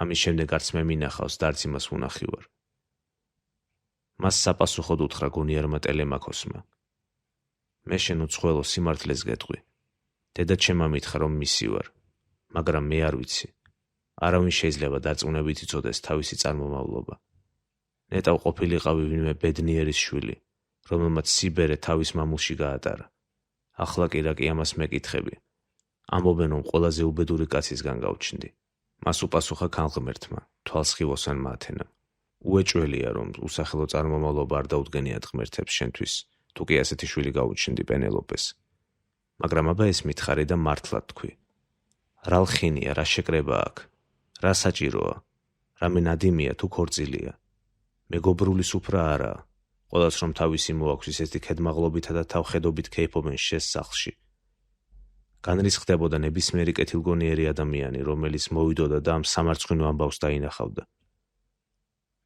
ამის შემდეგ არც მე მინახავს და არც იმას ვუნახი ვარ. მას საპასუხოდ უთხრა გონიარმა ტელემაქოსმა. მე შენ უცხოელო სიმართლეს გეტყვი. დედა ჩემმა მითხრა რომ მისი ვარ, მაგრამ მე არ ვიცი. არავინ შეიძლება დარწმუნებით იცოდეს თავისი წარმომავლობა. ნეტავ ყოფილიყავი ვინმე ბედნიერის შვილი, რომელმაც სიბერე თავის მამულში გაატარა. ახლა კი რა კი ამას მეკითხები. ამბობენ რომ ყველაზე უბედური კაცისგან გავჩნდი. მას უპასუხა ქალღმერთმა, თვალსხივოსანმა ათენამ. უეჭველია რომ უსახელო წარმომავლობა არ დაუდგენიათ ღმერთებს შენთვის, თუ კი ასეთი შვილი გაუჩნდი პენელოპეს. მაგრამ აბა ეს მითხარი და მართლად თქვი. რა ლხინია, რა შეკრება აქ? რა საჭიროა? რამე ნადიმია თუ ქორწილია? მეგობრული სუფრა არაა. ყველას რომ თავისი მოაქვს ისეთი ქედმაღლობითა და თავხედობით ქეიფობენ შეს სახლში. განრისხდებოდა ნებისმიერი კეთილგონიერი ადამიანი, რომელიც მოვიდოდა და ამ სამარცხვინო ამბავს დაინახავდა.